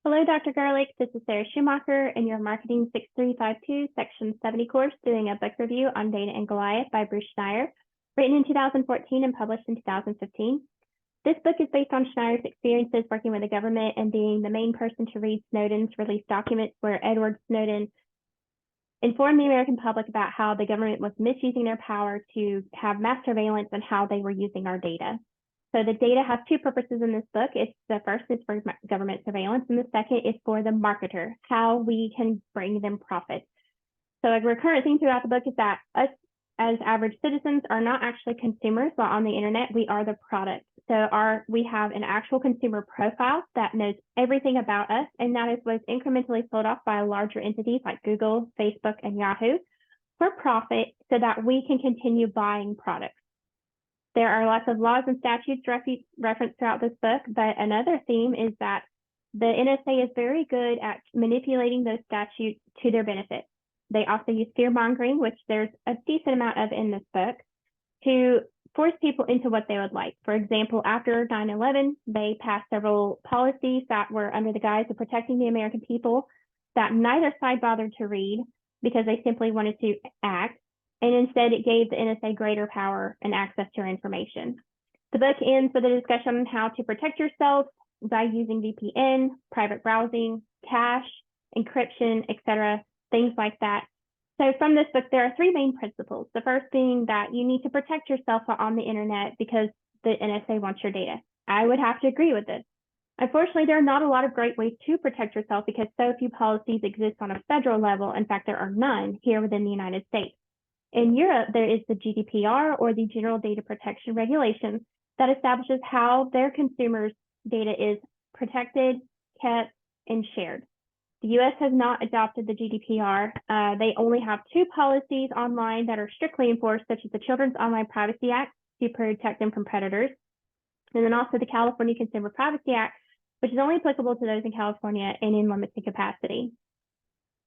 Hello, Dr. Gerlich. This is Sara Schumacher in your Marketing 6352 Section 70 course doing a book review on Data and Goliath by Bruce Schneier, written in 2014 and published in 2015. This book is based on Schneier's experiences working with the government and being the main person to read Snowden's released documents where Edward Snowden informed the American public about how the government was misusing their power to have mass surveillance and how they were using our data. So the data has two purposes in this book. The first is for government surveillance, and the second is for the marketer, how we can bring them profit. So a recurrent theme throughout the book is that us as average citizens are not actually consumers, while on the internet, we are the product. So we have an actual consumer profile that knows everything about us, and that is what's incrementally sold off by larger entities like Google, Facebook, and Yahoo for profit so that we can continue buying products. There are lots of laws and statutes referenced throughout this book, but another theme is that the NSA is very good at manipulating those statutes to their benefit. They also use fear-mongering, which there's a decent amount of in this book, to force people into what they would like. For example, after 9/11, they passed several policies that were under the guise of protecting the American people that neither side bothered to read because they simply wanted to act. And instead it gave the NSA greater power and access to our information. The book ends with a discussion on how to protect yourself by using VPN, private browsing, cache, encryption, etc., things like that. So from this book, there are three main principles. The first being that you need to protect yourself on the internet because the NSA wants your data. I would have to agree with this. Unfortunately, there are not a lot of great ways to protect yourself because so few policies exist on a federal level. In fact, there are none here within the United States. In Europe, there is the GDPR, or the General Data Protection Regulations, that establishes how their consumers' data is protected, kept, and shared. The US has not adopted the GDPR. They only have two policies online that are strictly enforced, such as the Children's Online Privacy Act to protect them from predators, and then also the California Consumer Privacy Act, which is only applicable to those in California and in limited capacity.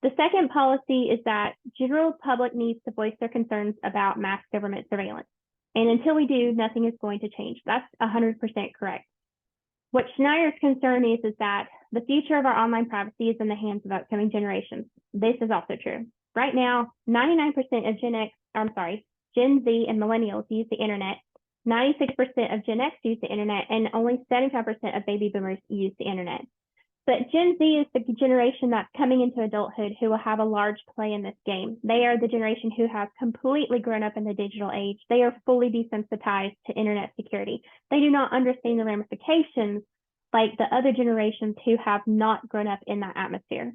The second policy is that general public needs to voice their concerns about mass government surveillance. And until we do, nothing is going to change. That's 100% correct. What Schneier's concern is that the future of our online privacy is in the hands of upcoming generations. This is also true. Right now, 99% of Gen Z and millennials use the internet. 96% of Gen X use the internet, and only 75% of baby boomers use the internet. But Gen Z is the generation that's coming into adulthood who will have a large play in this game. They are the generation who has completely grown up in the digital age. They are fully desensitized to internet security. They do not understand the ramifications like the other generations who have not grown up in that atmosphere.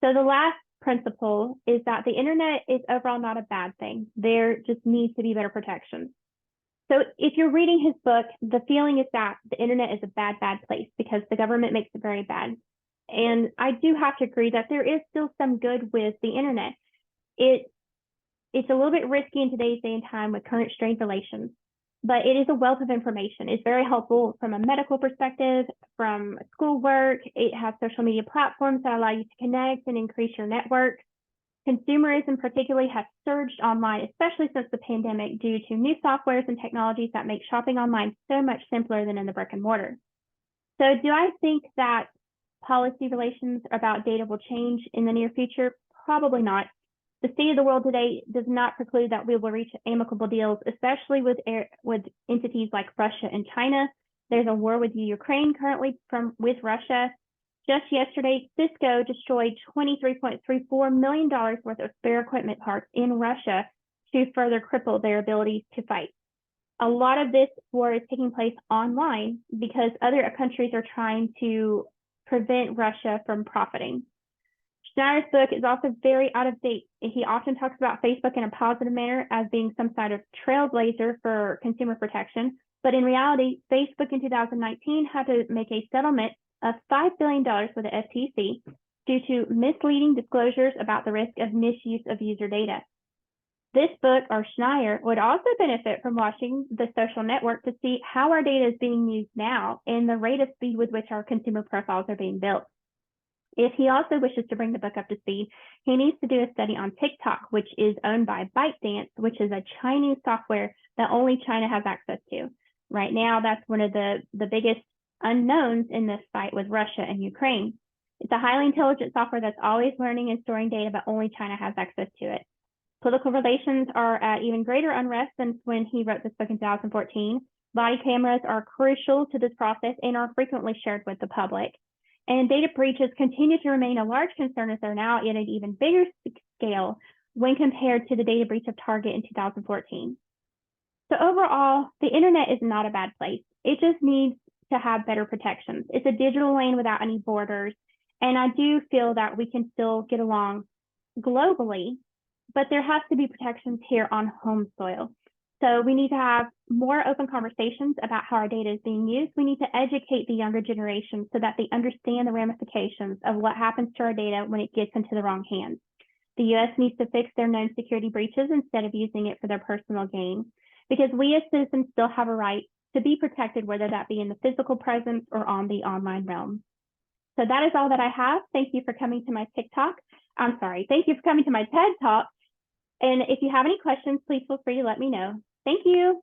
So the last principle is that the internet is overall not a bad thing. There just needs to be better protections. So if you're reading his book, the feeling is that the internet is a bad, bad place because the government makes it very bad. And I do have to agree that there is still some good with the internet. It's a little bit risky in today's day and time with current strained relations, but it is a wealth of information. It's very helpful from a medical perspective, from schoolwork. It has social media platforms that allow you to connect and increase your network. Consumerism particularly has surged online, especially since the pandemic, due to new softwares and technologies that make shopping online so much simpler than in the brick and mortar. So do I think that policy relations about data will change in the near future? Probably not. The state of the world today does not preclude that we will reach amicable deals, especially with entities like Russia and China. There's a war with Ukraine currently with Russia. Just yesterday, Cisco destroyed $23.34 million worth of spare equipment parts in Russia to further cripple their ability to fight. A lot of this war is taking place online because other countries are trying to prevent Russia from profiting. Schneier's book is also very out of date. He often talks about Facebook in a positive manner as being some sort of trailblazer for consumer protection, but in reality, Facebook in 2019 had to make a settlement of $5 billion with the FTC due to misleading disclosures about the risk of misuse of user data. This book, or Schneier, would also benefit from watching The Social Network to see how our data is being used now and the rate of speed with which our consumer profiles are being built. If he also wishes to bring the book up to speed, he needs to do a study on TikTok, which is owned by ByteDance, which is a Chinese software that only China has access to. Right now, that's one of the biggest unknowns in this fight with Russia and Ukraine. It's a highly intelligent software that's always learning and storing data, but only China has access to it. Political relations are at even greater unrest than when he wrote this book in 2014. Body cameras are crucial to this process and are frequently shared with the public. And data breaches continue to remain a large concern as they're now at an even bigger scale when compared to the data breach of Target in 2014. So overall, the internet is not a bad place. It just needs to have better protections. It's a digital lane without any borders. And I do feel that we can still get along globally, but there has to be protections here on home soil. So we need to have more open conversations about how our data is being used. We need to educate the younger generation so that they understand the ramifications of what happens to our data when it gets into the wrong hands. The U.S. needs to fix their known security breaches instead of using it for their personal gain, because we as citizens still have a right to be protected, whether that be in the physical presence or on the online realm. So that is all that I have. Thank you for coming to my thank you for coming to my TED Talk. And if you have any questions, please feel free to let me know. Thank you.